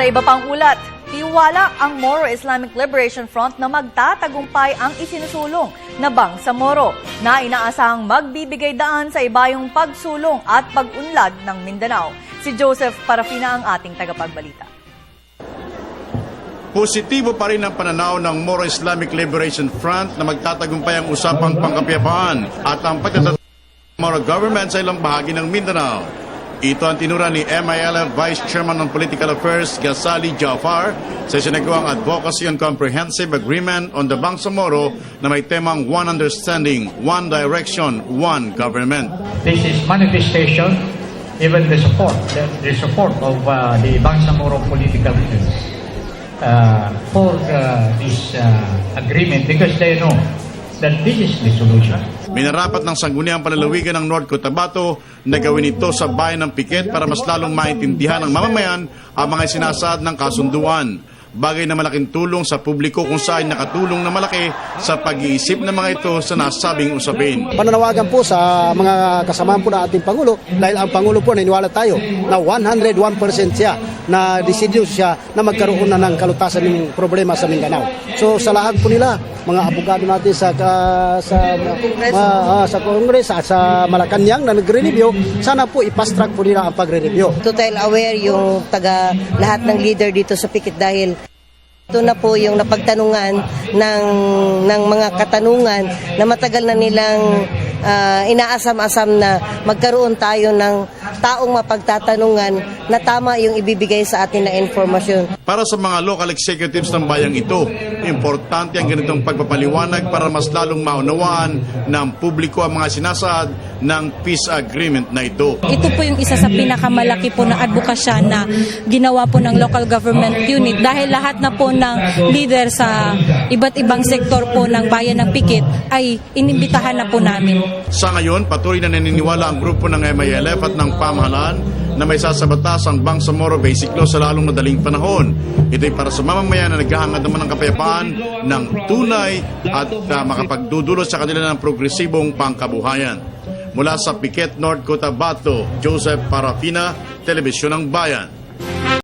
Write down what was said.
Sa iba pang ulat, tiwala ang Moro Islamic Liberation Front na magtatagumpay ang isinusulong na Bangsamoro na inaasahang magbibigay daan sa ibayong pagsulong at pag-unlad ng Mindanao. Si Joseph Parafina ang ating tagapagbalita. Positibo pa rin ang pananaw ng Moro Islamic Liberation Front na magtatagumpay ang usapang pangkapayapaan at ang pagtatatag ng Moro government sa ilang bahagi ng Mindanao. Ito ang tinura ni MILF Vice Chairman on Political Affairs Ghazali Jaafar sa sinagawang Advocacy on Comprehensive Agreement on the Bangsamoro na may temang One Understanding, One Direction, One Government. This is manifestation, even the support of the Bangsamoro political leaders for this agreement because they know that this is the solution. Minarapat ng sangguniang panlalawigan ng North Cotabato na gawin ito sa bayan ng Piquet para mas lalong maintindihan ng mamamayan ang mga sinasaad ng kasunduan. Bagay na malaking tulong sa publiko kung saan nakatulong na malaki sa pag-iisip ng mga ito sa nasabing usapin. Pananawagan po sa mga kasamahan po ng ating Pangulo dahil ang Pangulo po naniniwala tayo na 101% siya na decision siya na magkaroon na ng kalutasan ng problema sa Mindanao. So sa lahat po nila, mga abogado natin sa Congress at sa Malacanang na nagre-review, sana po i-fast track po nila ang pagre-review. Total aware yung lahat ng leader dito sa Piquet dahil ito na po yung napagtanungan ng mga katanungan na matagal na nilang inaasam-asam na magkaroon tayo ng taong mapagtatanungan na tama yung ibibigay sa atin na informasyon. Para sa mga local executives ng bayang ito, importante ang ganitong pagpapaliwanag para mas lalong maunawaan ng publiko ang mga sinasaad ng peace agreement na ito. Ito po yung isa sa pinakamalaki po na advokasya na ginawa po ng local government unit dahil lahat na po ng leader sa iba't ibang sektor po ng bayan ng Piquet ay inimbitahan na po namin. Sa ngayon, patuloy na naniniwala ang grupo ng MILF at ng pamahalaan na may sasabatas ang Bangsamoro Basic Law sa lalong madaling panahon. Ito'y para sa mamamayan na naghahangad naman ng kapayapaan ng tunay at makapagdudulot sa kanila ng progresibong pangkabuhayan. Mula sa Piquet, North Cotabato, Joseph Parafina, Telebisyon ng Bayan.